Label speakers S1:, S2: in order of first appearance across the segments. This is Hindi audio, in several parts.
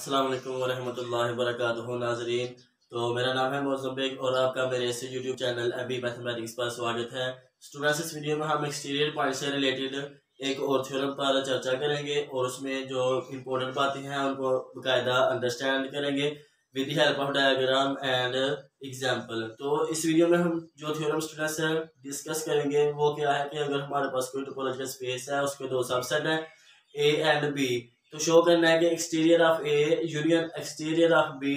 S1: अस्सलाम वालेकुम वरहमतुल्लाहि वबरकातुहू नाज़रीन। तो मेरा नाम है मौज़म बेग और आपका मेरे इस यूट्यूब चैनल अभी मैथमेटिक्स पर स्वागत है। स्टूडेंट्स, इस वीडियो में हम एक्सटीरियर पॉइंट से रिलेटेड एक और थ्योरम पर चर्चा करेंगे और उसमें जो इम्पोर्टेंट बातें हैं उनको बाकायदा अंडरस्टैंड करेंगे with the help of diagram and example. तो इस वीडियो में हम जो थ्योरम स्टूडेंट्स डिस्कस करेंगे वो क्या है कि अगर हमारे पास कोई टोपोलॉजिकल स्पेस है, उसके दो सबसेट हैं ए एंड बी, तो शो करना है कि exterior of A union exterior of B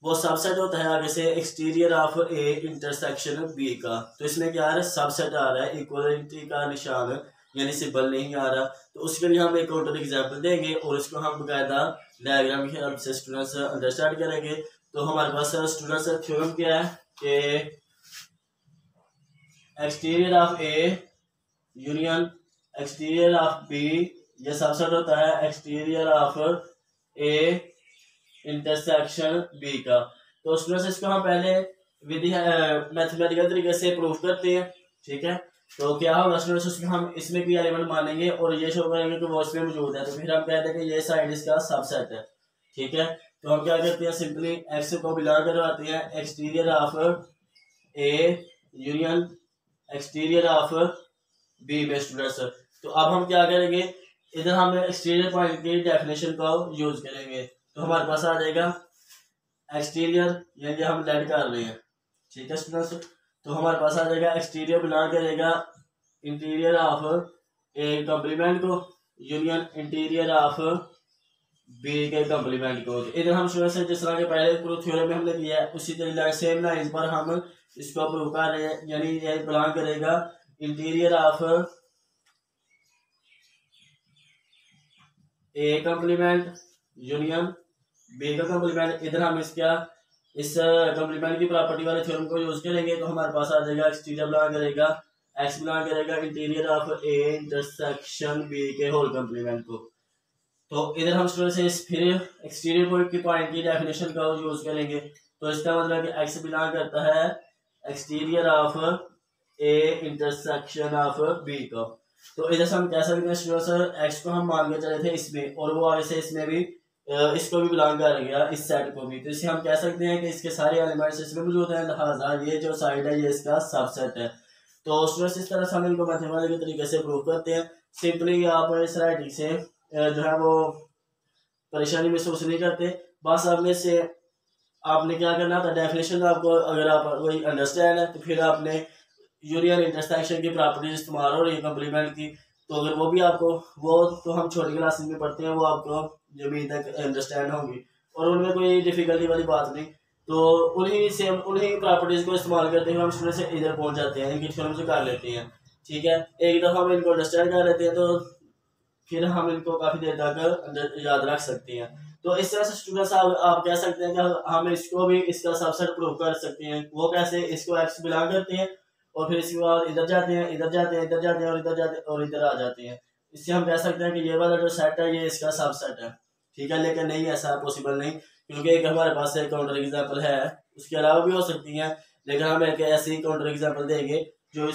S1: वो सबसेट होता है आगे से exterior of A intersection B का। तो इसमें क्या आ रहा है, सबसेट आ रहा है, इक्वलिटी का निशान यानी सिंबल नहीं आ रहा। तो उसके लिए हम एक काउंटर एग्जाम्पल देंगे और इसको हम बाकायदा डायग्राम की हेल्प से स्टूडेंट्स अंडरस्टैंड करेंगे। तो हमारे पास स्टूडेंट्स थ्योरम क्या है कि exterior of A union exterior of B ये सबसेट होता है exterior of A intersection B का। तो स्टूडेंट्स इसको हम पहले विधि मैथमेटिकल तरीके से प्रूव करते हैं, ठीक है। तो क्या होगा स्टूडेंट्स, उसमें हम इसमें कोई एलिमेंट मानेंगे और ये शो करेंगे कि वो इसमें मौजूद है, तो फिर हम कहते हैं कि ये साइड इसका सबसेट है, ठीक है। तो हम क्या करते हैं, सिंपली एक्स को बिलोंग करवाते हैं exterior of A union exterior of B में स्टूडेंट्स। तो अब हम क्या करेंगे, इधर हम एक्सटीरियर पॉइंट की डेफिनेशन को यूज करेंगे। तो हमारे पास आ जाएगा एक्सटीरियर, यानी हम लेट कर रहे हैं, ठीक है स्टूडेंट्स। तो हमारे पास आ जाएगा एक्सटीरियर बिलोंग करेगा इंटीरियर ऑफ ए कॉम्प्लीमेंट को यूनियन इंटीरियर ऑफ बी के कॉम्प्लीमेंट को। इधर हम स्टूडेंट्स जिस तरह के पहले प्रूफ थ्योरम में हमने किया है उसी तरीके सेम लाइन पर हम इसको प्रूव कर रहे हैं, यानी ये बिलोंग करेगा interior of A complement union B का कॉम्प्लीमेंट। इधर हम इस कॉम्प्लीमेंट की प्रॉपर्टी वाले थ्योरम को यूज करेंगे। तो हमारे पास आ जाएगा एक्सटीरियर बिलोंग करेगा एक्स बिलोंग करेगा interior of A intersection B के होल कॉम्प्लीमेंट को। तो इधर हम स्टूडेंट से फिर एक्सटीरियर पॉइंट की डेफिनेशन का यूज करेंगे। तो इसका मतलब कि एक्स बिलोंग करता है exterior of A intersection of B का। तो इधर से हम कह सकते हैं स्टूडेंट्स एक्स को हम मान के चले थे इसमें और वो आगे से इसमें भी इसको भी बिलोंग कर गया इस सेट को भी। तो इसे हम कह सकते हैं कि इसके सारे एलिमेंट्स इसमें मौजूद हैं, लिहाजा ये जो साइड है ये इसका सबसेट है। तो स्टूडेंट्स इस तरह से हम इनको मैथमेटिकल के तरीके से प्रूव करते हैं। सिंपली आप इस राइटिंग से जो है वो परेशानी महसूस नहीं करते, बस आपने से आपने क्या करना था, डेफिनेशन आपको अगर आप वही अंडरस्टैंड है तो फिर आपने यूनियन इंटरसेक्शन की प्रॉपर्टीज इस्तेमाल हो रही है कॉम्प्लीमेंट की। तो अगर वो भी आपको वो तो हम छोटी क्लासेस में पढ़ते हैं, वो आपको जमीन तक अंडरस्टैंड होंगी और उनमें कोई डिफिकल्टी वाली बात नहीं। तो उन्हीं प्रॉपर्टीज को इस्तेमाल करते हुए हम स्टूडेंट से इधर पहुंच जाते हैं, इनकी थ्योरम से कर लेते हैं, ठीक है। एक दफ़ा हम इनको अंडरस्टैंड कर लेते हैं तो फिर हम इनको काफ़ी देर तक याद रख सकते हैं। तो इस तरह से स्टूडेंट्स आप कह सकते हैं कि हम इसको भी इसका सबसेट प्रूव कर सकते हैं। वो कैसे, इसको एक्स बिलोंग करते हैं और फिर इसके बाद इधर जाते हैं इधर जाते हैं इधर जाते हैं और इधर जाते हैं और इधर आ जाते हैं। इससे हम कह सकते हैं कि ये वाला जो सेट है ये इसका सबसेट है, ठीक है। लेकिन नहीं, ऐसा पॉसिबल नहीं, क्योंकि एक हमारे पास एक काउंटर एग्जाम्पल है, उसके अलावा भी हो सकती हैं, लेकिन हम एक ऐसी काउंटर एग्जाम्पल देंगे जो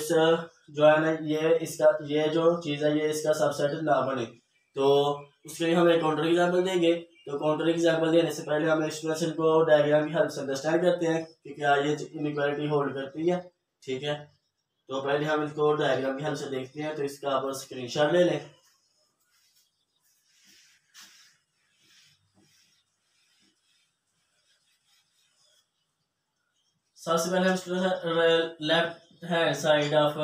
S1: जो है ना ये जो चीज़ है ये इसका सबसेट ना बने। तो उसके लिए हम एक काउंटर एग्जाम्पल देंगे। तो काउंटर एग्जाम्पल देने से पहले हम एक्सप्रेशन को डायग्राम की हेल्प से अंडरस्टैंड करते हैं कि क्या ये इनइक्वालिटी होल्ड करती है, ठीक है। तो पहले हम इसको डायग्राम की हेल्प से देखते हैं। तो इसका आप स्क्रीनशॉट ले लें। सबसे पहले हम left hand side of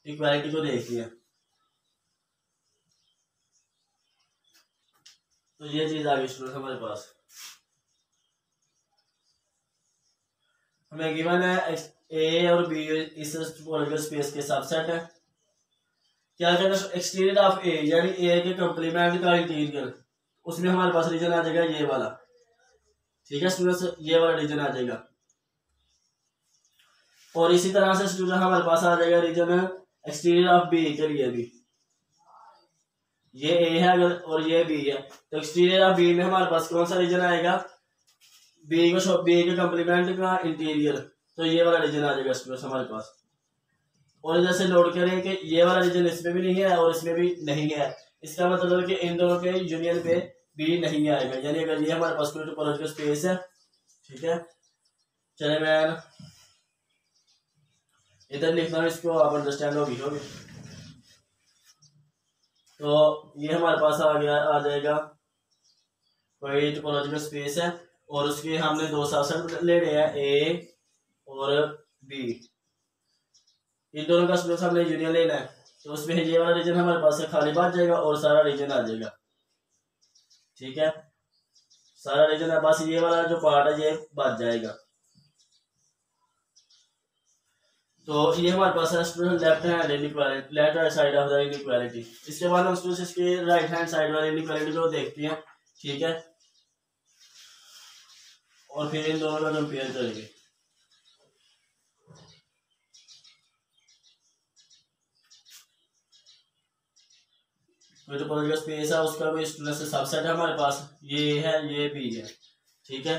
S1: equality को देखिए। तो ये चीज आ गई स्टूडेंट हमारे पास, हमें गिवन है ए और बी इस टोपोलॉजिकल स्पेस के सबसेट है। क्या कहते हैं, एक्सटीरियर ऑफ ए यानी ए के कॉम्प्लीमेंट का इंटीरियर, उसमें हमारे पास रीजन आ जाएगा ये वाला, ठीक है स्टूडेंट्स, ये वाला रीजन आ जाएगा। और इसी तरह से स्टूडेंट हमारे पास आ जाएगा रीजन एक्सटीरियर ऑफ बी के लिए भी, ये ए है अगर और ये बी है, तो एक्सटीरियर ऑफ बी में हमारे पास कौन सा रीजन आएगा, बी के कॉम्प्लीमेंट का इंटीरियर। तो ये वाला रीजन आ जाएगा स्टूडेंट्स हमारे पास। और इधर से नोट करें कि ये वाला रीजन इसमें भी नहीं है और इसमें भी नहीं है। इसका मतलब है कि इन दोनों के यूनियन पे बी नहीं आएगा। यानी अगर ये हमारे पास कोई टोपोलॉजिकल स्पेस है, ठीक है, चले मैं इधर लिखता हूँ, इसको आप अंडरस्टैंड होगी। तो ये हमारे पास आ गया, आ जाएगा कोई टोपोलॉजिकल स्पेस है और उसके हमने दो सबसेट ले रहे हैं, ए और बी, इन दोनों का स्पेस हमने यूनियन लेना है। तो उसमें ये वाला रीजन हमारे पास खाली बच जाएगा और सारा रीजन आ जाएगा, ठीक है, सारा रीजन है, बस ये वाला जो पार्ट है ये बच जाएगा। तो ये हमारे पास है student left hand inequality, left hand side of the inequality. इसके बाद हम स्टूडेंट इसके राइट हैंड साइड वाली इनइक्वालिटी को देखते हैं, ठीक है, और फिर इन दोनों का कंपेयर करेंगे। कोई टोपोलॉजिकल स्पेस है, उसका कोई स्टूडेंट से सबसेट है हमारे पास, ये है, ये बी है, ठीक है।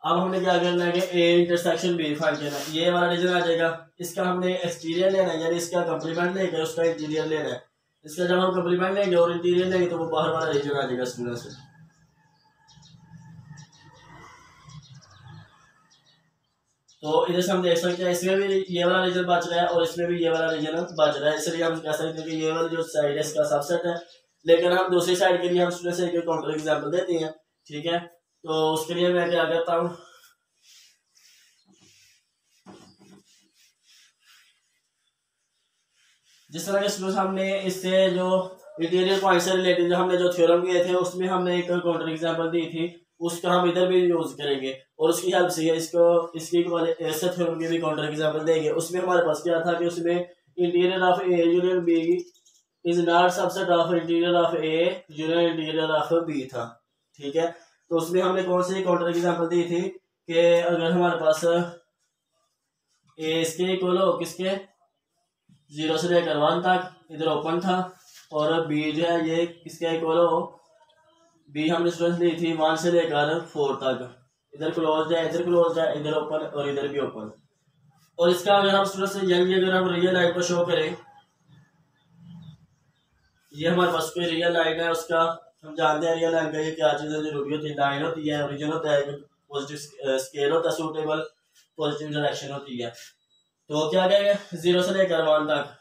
S1: अब हमने क्या करना है कि ए इंटरसेक्शन बी फाइंड करना है। ये वाला रीजन आ जाएगा, इसका हमने एक्सटीरियर लेना है, यानी इसका कंप्लीमेंट लेकर उसका इंटीरियर लेना है। इसका जब हम कंप्लीमेंट लेंगे और इंटीरियर लेंगे तो वो बाहर वाला रीजन आ जाएगा स्टूडेंट से। तो इधर से हम देख सकते हैं इसमें भी ये वाला रीजन बच रहा है और इसमें भी ये वाला रीजन बच रहा है, इसलिए हम कह सकते हैं कि ये वाली जो साइड है इसका सबसेट है। लेकिन हम दूसरी साइड के लिए हम स्टूडेंट से एक काउंटर एग्जांपल देते हैं, ठीक है। तो उसके लिए मैं क्या करता हूँ, जिस तरह के स्टूडेंट हमने इससे जो इंटीरियर पॉइंट से रिलेटेड जो हमने जो थ्योरम किए थे उसमें हमने एक काउंटर एग्जांपल दी थी, उसका हम इधर भी यूज करेंगे और उसकी हेल्प से इसको इसकी ऐसे थ्योरम के भी काउंटर एग्जांपल देंगे। उसमें हमारे पास क्या था कि उसमें interior of A union B is not subset of interior of A union interior of B था, ठीक है। तो उसमें हमने कौन सी काउंटर एग्जांपल दी थी कि अगर हमारे पास ए इसके इक्वल हो किसके 0 से लेकर 1 तक, इधर ओपन था, और बी जो है ये किसके इक्वल हो, बी हमने स्टूडेंट ली थी 1 से लेकर 4 तक, इधर क्लोज है, इधर क्लोज है, इधर ओपन और इधर भी ओपन। और इसका अगर हम स्टूडेंट से यंग अगर हम रियल लाइन को शो करें, ये हमारे पास कोई रियल लाइन है, उसका हम जानते हैं रियल लाइन का ये क्या चीज़ है, जरूरी होती है, लाइन होती है, ओरिजिन होता है, पॉजिटिव स्केल होता है, सूटेबल पॉजिटिव डायरेक्शन होती है। तो क्या कहेंगे 0 से लेकर 1 तक,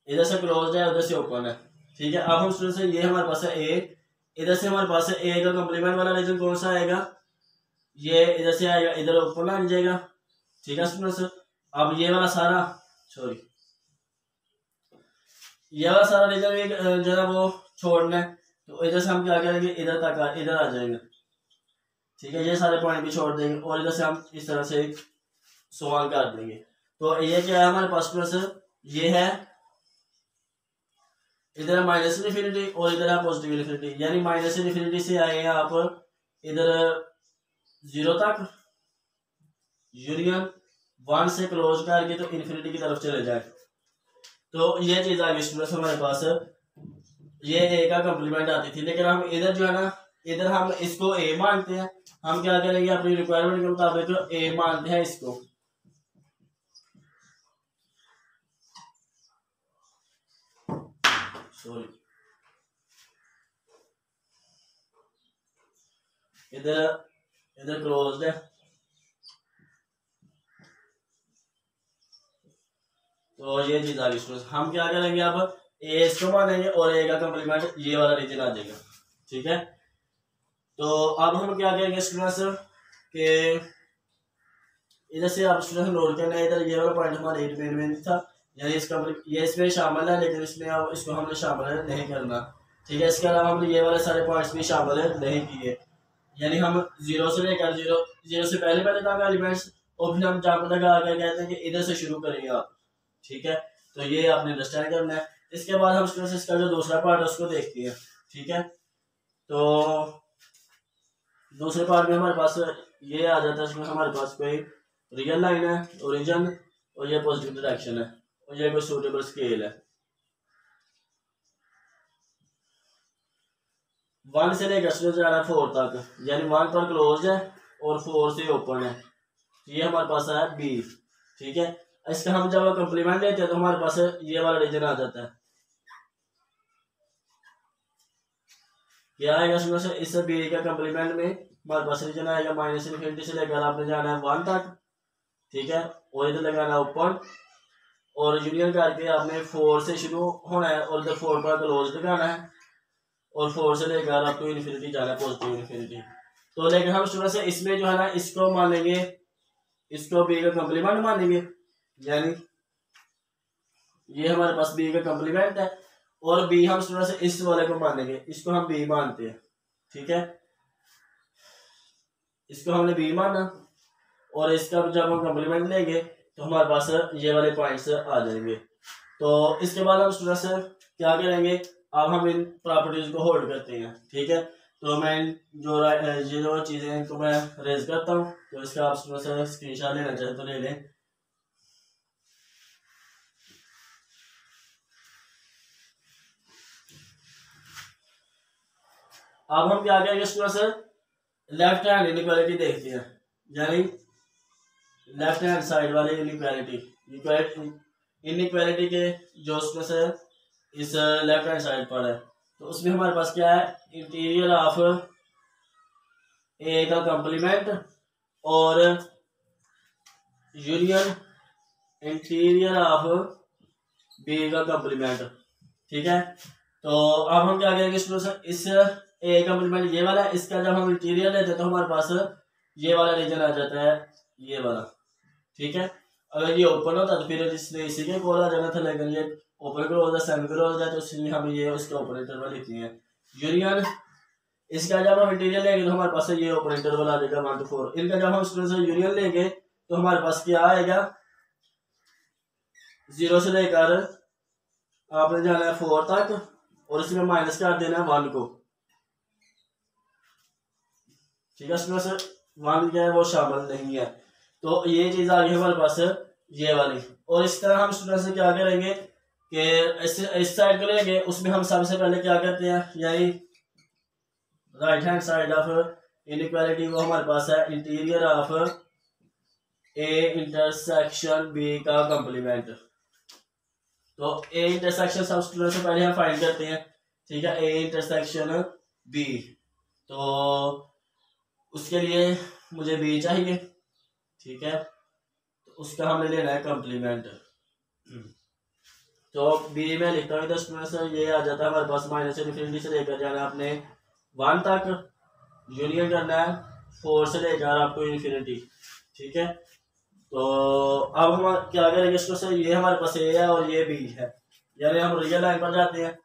S1: इधर से क्लोज है, उधर से ओपन है, ठीक है। अब हम स्टूडेंट से ये हमारे पास है ए, इधर से हमारे पास है ए का कॉम्प्लीमेंट वाला रीजन कौन सा आएगा, ये इधर से आएगा, इधर ओपन आ जाएगा, ठीक है स्टूडेंट्स। अब ये वाला सारा ये वाला सारा रीजन भी जो है वो छोड़ना है, तो इधर से हम क्या करेंगे, इधर तक इधर आ जाएंगे, ठीक है, ये सारे पॉइंट भी छोड़ देंगे और इधर से हम इस तरह से सॉल्व कर देंगे। तो ये क्या है हमारे पास स्टूडेंट्स, ये है इधर माइनस इन्फिनिटी और इधर है पॉजिटिव इन्फिनिटी, यानी माइनस इन्फिनिटी से आए हैं आप इधर 0 तक, यूनियन 1 से क्लोज करके तो इन्फिनिटी की तरफ चले जाए। तो ये चीज आ गई स्टूडेंट्स हमारे पास, ये ए का कॉम्प्लीमेंट आती थी। लेकिन हम इधर जो है ना, इधर हम इसको ए मानते हैं, हम क्या करेंगे अपनी रिक्वायरमेंट के मुताबिक ए मानते हैं इसको, सॉरी इधर इधर क्लोज्ड है, तो ये चीज आ गई स्टूडेंट्स। हम क्या करेंगे अब ए इसको मानेंगे और ए का कॉम्प्लीमेंट ये वाला रीजन आ जाएगा, ठीक है। तो अब हम क्या करेंगे स्टूडेंट्स के इधर से आप स्टूडेंट्स नोट करना है, इधर ये वाला पॉइंट हमारा एट में था, यानी इसका ये इसमें शामिल है, लेकिन इसमें अब इसको हमने शामिल नहीं करना, ठीक है। इसके अलावा हमने ये वाले सारे पॉइंट्स भी शामिल नहीं किए, यानी हम 0 से लेकर 0 से पहले पहले तक एलिमेंट्स और फिर हम जंप लगा कर कहते हैं कि इधर से शुरू करेंगे आप, ठीक है। तो ये आपने अंडरस्टैंड करना है। इसके बाद हम स्टूडेंट्स इसका जो दूसरा पार्ट है उसको देखते हैं, ठीक है। तो दूसरे पार्ट में हमारे पास ये आ जाता है, इसमें हमारे पास कोई रियल लाइन है, ओरिजिन, और ये पॉजिटिव डायरेक्शन है, और ये कोई सूटेबल स्केल है। 1 से लेकर जा रहा है 4 तक, यानी 1 पर क्लोज है और 4 से ओपन है, ये हमारे पास है बी, ठीक है। इसका हम जब कंप्लीमेंट लेते हैं तो हमारे पास ये वाला रीजन आ जाता है, क्या आएगा स्टूडेंट्स, इस बी का कम्प्लीमेंट में हमारे पास रीजन आएगा माइनस इन्फिनिटी से लेकर आपने जाना है 1 तक, ठीक है, और इधर लगाना ओपन, और यूनियन करके आपने 4 से शुरू होना है और इधर 4 पर क्लोज लगाना है, और 4 से लेकर आप टू इन्फिनिटी जाना है, पॉजिटिव इन्फिनिटी। तो लेकिन हम स्टूडेंट्स इसमें जो है ना इसको मानेंगे, इसको बी का कम्प्लीमेंट मानेंगे, यानी ये हमारे पास बी का कम्प्लीमेंट है, और बी हम स्टूडेंट्स इस वाले को मानेंगे, इसको हम बी मानते हैं, ठीक है, इसको हमने बी माना, और इसका जब हम कम्प्लीमेंट लेंगे तो हमारे पास ये वाले पॉइंट्स आ जाएंगे। तो इसके बाद हम स्टूडेंट्स क्या करेंगे, अब हम इन प्रॉपर्टीज को होल्ड करते हैं, ठीक है। तो मैं ये जो चीज़ें हैं तो मैं रेज करता हूँ, तो इसका आप स्टूडेंट्स स्क्रीनशॉट लेना चाहे तो ले लें। अब हम क्या करेंगे स्टूडेंट्स, लेफ्ट हैंड इनइक्वालिटी देखते हैं, यानी लेफ्ट हैंड साइड वाली इनइक्वालिटी के जो स्टूडेंट्स इस लेफ्ट हैंड साइड पर है, तो उसमें हमारे पास क्या है, इंटीरियर ऑफ ए का कम्प्लीमेंट और यूनियन इंटीरियर ऑफ बी का कम्प्लीमेंट, ठीक है। तो अब हम क्या करेंगे स्टूडेंट्स, इस ए कम्प्लीमेंट ये वाला, इसका जब हम इंटीरियर लेते हैं तो हमारे पास ये वाला रीजन आ जाता है, ये वाला, ठीक है। अगर ये ओपन होता तो फिर इसने इसी के कॉल आ जाना था, लेकिन ये ओपन क्लोज है, सेमी क्लोज है, तो इसलिए हम ये उसके ओपन इंटरवल लिखते हैं। यूनियन इसका जब हम इंटीरियर लेंगे तो हमारे पास ये ओपन इंटरवल आ जाएगा 1 to 4। इनका जब हम स्टूडेंट्स यूनियन लेंगे तो हमारे पास क्या आएगा, 0 से लेकर आपने जाना है 4 तक, और इसमें माइनस कर देना है 1 को, ठीक है स्टूडेंट्स। 1 क्या है वो शामिल नहीं है, तो ये चीज आ गई हमारे पास ये वाली। और इस तरह हम स्टूडेंट्स क्या करेंगे कि इस साइड को लेंगे, उसमें हम सबसे पहले क्या करते हैं, यानी right hand side of inequality वो हमारे पास है interior of A intersection B का कम्प्लीमेंट। तो ए इंटरसेक्शन सब स्टूडेंट्स से पहले हम फाइंड करते हैं, ठीक है, ए इंटरसेक्शन बी। तो उसके लिए मुझे बी चाहिए, ठीक है, तो उसका हमने लेना है कम्प्लीमेंट। तो बी में लिखता हूँ, स्टूडेंट्स ये आ जाता है हमारे पास माइनस इन्फिनिटी से लेकर जाना आपने 1 तक, यूनियन करना है 4 से लेकर आपको इन्फिनिटी, ठीक है। तो अब हम क्या करेंगे स्टूडेंट्स, ये हमारे पास ए है और ये बी है, यानी हम रियल लाइन पर जाते हैं,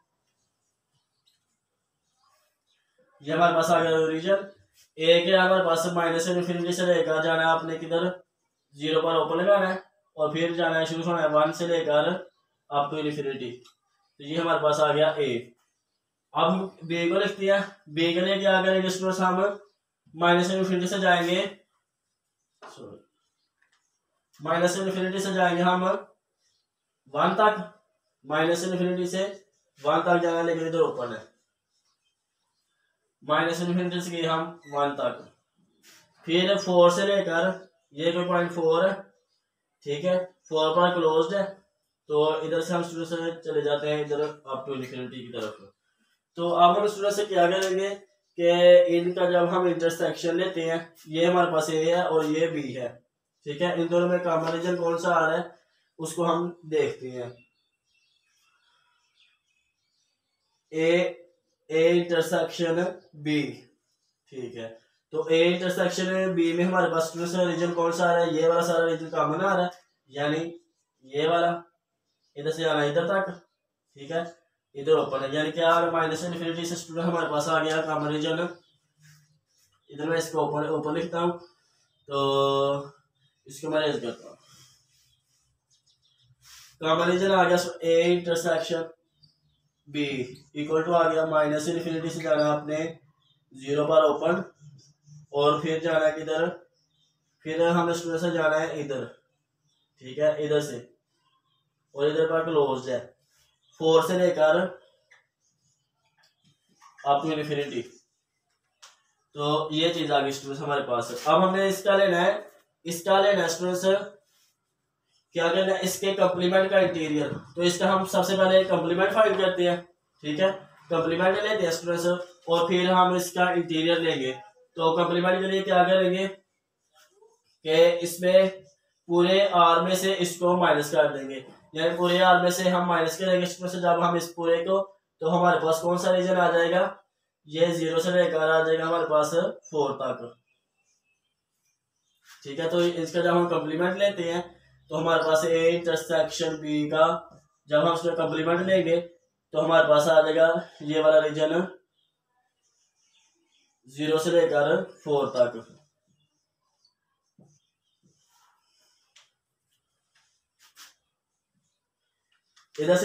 S1: ये हमारे पास आ गया रीजन ए के, हमारे पास माइनस इन्फिनिटी से लेकर जाना है आपने किधर, 0 पर ओपन लगाना है, और फिर जाना है शुरू होना है 1 से लेकर अप टू इन्फिनिटी। तो ये हमारे पास आ गया ए। अब हम बी को लिखते हैं, बी के लिए क्या करेंगे स्टूडेंट्स, हम माइनस इन्फिनिटी से जाएंगे, माइनस इन्फिनिटी से जाएंगे हम 1 तक, माइनस इन्फिनिटी से 1 तक जाना, लेकिन इधर ओपन है, माइनस इन्फिनिटी से गए हम 1 तक, फिर 4 से लेकर ये कोई पॉइंट 4 है, ठीक है, 4 पर क्लोज्ड है, तो इधर से हम स्टूडेंट से चले जाते हैं इधर अप टू इन्फिनिटी की तरफ। तो अब हम स्टूडेंट से क्या करेंगे कि इनका जब हम इंटरसेक्शन लेते हैं, ये हमारे पास ए है और ये बी है, ठीक है, इन दोनों में कॉमन रीजन कौन सा आ रहा है उसको हम देखते हैं। ए इंटरसेक्शन बी, ठीक है, तो ए इंटरसेक्शन बी में हमारे पास रीजन कौन सा आ रहा है, ये वाला सारा रीजन कॉमन आ रहा है, यानी ये वाला इधर से आना इधर तक, ठीक है, इधर ओपन है, यानी क्या माइनस इन्फिनिटी से स्टूडेंट हमारे पास आ गया कॉमन रीजन। इधर मैं इसको ओपन लिखता हूँ, तो इसको मैं रेज करता हूँ, कॉमन रीजन आ गया A intersection B equal to आ गया माइनस इन्फिनिटी से जाना आपने 0 पर ओपन, और फिर जाना है किधर, फिर हमें स्टूडेंट से जाना है इधर, ठीक है, इधर से, और इधर पर क्लोज है 4 से लेकर अप टू इन्फिनिटी। तो ये चीज आ गई स्टूडेंट्स हमारे पास। अब हमने इसका लेना है स्टूडेंट्स, क्या करना है, इसके कम्प्लीमेंट का इंटीरियर। तो इसका हम सबसे पहले कम्प्लीमेंट फाइंड करते हैं, ठीक है, कंप्लीमेंट लेते हैं स्टूडेंट्स, और फिर हम इसका इंटीरियर लेंगे। तो कंप्लीमेंट के लिए क्या करेंगे कि इसमें पूरे आर में से इसको माइनस कर देंगे, यानी पूरे आर में से हम माइनस करेंगे स्टूडेंट्स जब हम इस पूरे को, तो हमारे पास कौन सा रीजन आ जाएगा, ये 0 से लेकर आ जाएगा हमारे पास 4 तक। ठीक है, तो इसका जब हम कंप्लीमेंट लेते हैं तो हमारे पास ए इंटरसेक्शन बी का जब हम उसका कंप्लीमेंट लेंगे तो हमारे पास आ जाएगा ये वाला रीजन 0 से लेकर 4 तक। इधर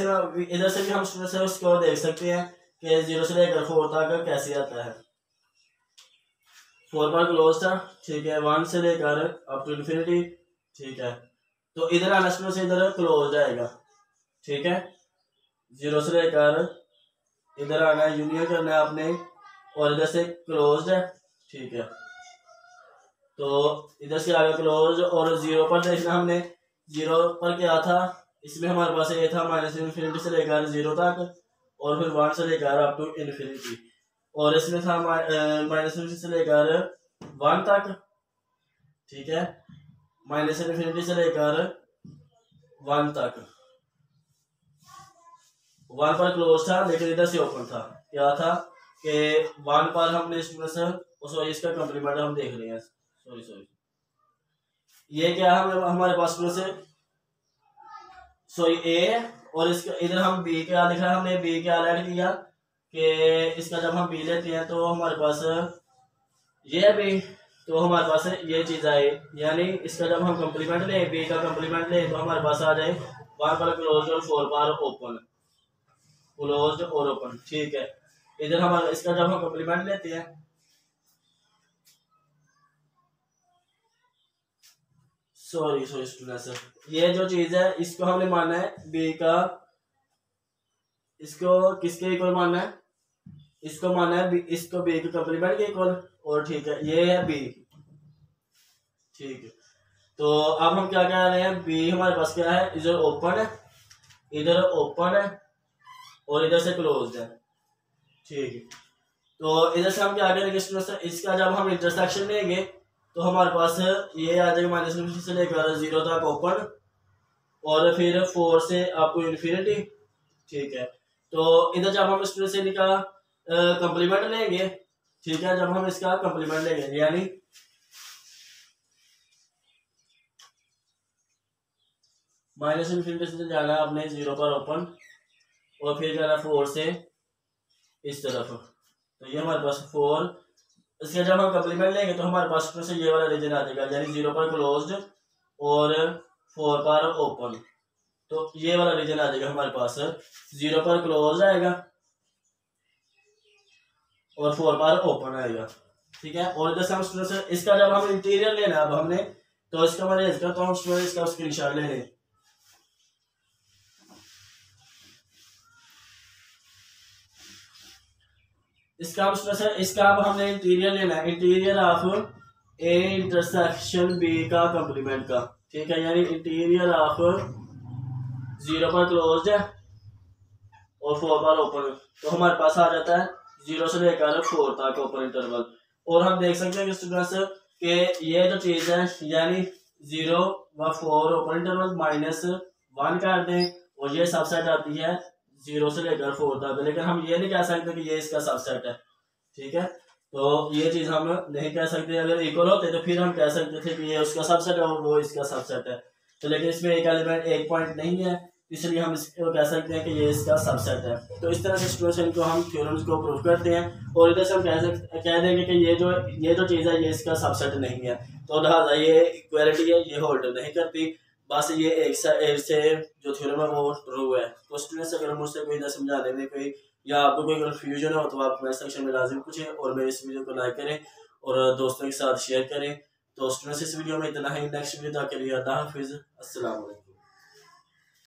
S1: से भी हम उसको देख सकते हैं कि 0 से लेकर 4 तक कैसे आता है। 4 पर क्लोज था, ठीक है, 1 से लेकर अप टू इन्फिनिटी, ठीक है। तो इधर आना से इधर क्लोज आएगा, ठीक है, 0 से लेकर इधर आना है, यूनियन करना है आपने, और इधर से क्लोज है, ठीक है। तो इधर से आगे क्लोज, और 0 पर देखना हमने, 0 पर क्या था, इसमें हमारे पास ये था माइनस इन्फिनिटी से लेकर 0 तक, और फिर 1 से लेकर अप टू इन्फिनिटी, और इसमें था माइनस इन्फिनिटी से लेकर 1 तक, ठीक है, माइनस इन्फिनिटी से लेकर 1 तक। 1 पर क्लोज था लेकिन इधर से ओपन था, क्या था कि 1 पर हमने सॉरी इसका कंप्लीमेंट हम देख रहे हैं, सॉरी ये क्या है हमारे पास से सॉरी ए, और इसका इधर हम बी क्या लिखा है, हमने बी क्या ऐड किया कि इसका जब हम बी लेते हैं तो हमारे पास ये है बी, तो हमारे पास ये चीज आए, यानी इसका जब हम कंप्लीमेंट ले, बी का कंप्लीमेंट ले, तो हमारे पास आ जाए 1 पर क्लोज और 4 पर ओपन, क्लोज और ओपन, ठीक है। इधर हमारा इसका जब हम कंप्लीमेंट लेते हैं, सॉरी स्टूडेंट्स, ये जो चीज है इसको हमने माना है बी का, इसको किसके इक्वल मानना है, इसको माना है इसको बी के कंप्लीमेंट के इक्वल, और ठीक है ये है बी, ठीक है। तो अब हम क्या कह रहे हैं, बी हमारे पास क्या है, इधर ओपन है, इधर ओपन है, और इधर से क्लोज है, ठीक है। तो इधर से हम क्या करेंगे स्टूडेंट्स, इसका जब हम इंटरसेक्शन लेंगे तो हमारे पास ये आ जाएगा माइनस इन्फिनिटी से लेकर 0 तक ओपन, और फिर 4 से आपको इन्फिनिटी, ठीक है। तो इधर जब हम स्टूडेंट से इनका कंप्लीमेंट लेंगे, ठीक है, जब हम इसका कंप्लीमेंट लेंगे, यानी माइनस इन्फिनिटी से जाना है आपने 0 पर ओपन, और फिर जाना 4 से इस तरफ, तो ये हमारे पास 4, इसके जब हम कंप्लीमेंट लेंगे तो हमारे पास से ये वाला रीजन आ जाएगा, यानी 0 पर क्लोज्ड और 4 पर ओपन, तो ये वाला रीजन आ जाएगा हमारे पास, 0 पर क्लोज आएगा और 4 पर ओपन आएगा, ठीक है। और इधर से हम स्टूडेंट इसका जब हम इंटीरियर लेना है अब हमने, तो इसका मैंने इसका तो हम स्टूडेंट इसका स्क्रीनशॉट ले लें, इसका हम स्टूडेंट इसका अब हमने इंटीरियर लेना है, interior of A intersection B का कंप्लीमेंट का, ठीक है, यानी इंटीरियर ऑफ 0 पर क्लोज्ड है और 4 पर ओपन, तो हमारे पास आ जाता है 0 से लेकर 4 तक ओपन इंटरवल। और हम देख सकते हैं स्टूडेंट्स कि ये जो चीज है, यानी 0 व 4 ओपन इंटरवल माइनस 1 कर दें, और ये सबसेट आती है 0 से लेकर 4 तक, लेकिन हम ये नहीं कह सकते कि ये इसका सबसेट है, ठीक है। तो ये चीज हम नहीं कह सकते, अगर इक्वल होते तो फिर हम कह सकते थे कि ये उसका सबसेट है और वो इसका सबसेट है, तो लेकिन इसमें एक एलिमेंट एक पॉइंट नहीं है, इसलिए हम इसको कह सकते हैं कि ये इसका सबसेट है। तो इस तरह से स्टूडेंट्स को हम थ्योरम्स को प्रूव करते हैं, और इधर से हम कह देंगे कि ये जो चीज़ है ये इसका सबसेट नहीं है, तो लिहाजा ये इक्वालिटी है, ये होल्ड नहीं करती, बस ये एक से जो थ्योरम है वो ट्रू है। तो स्टूडेंट्स अगर मुझसे कोई इधर समझाने में कोई या आपको कोई कन्फ्यूजन हो तो आप कमेंट सेक्शन में लाजिम पूछें, और मेरे इस वीडियो को लाइक करें और दोस्तों के साथ शेयर करें। तो स्टूडेंट्स इस वीडियो में इतना ही, नेक्स्ट वीडियो तक के लिए अल्लाह हाफिज़, अस्सलाम वालेकुम।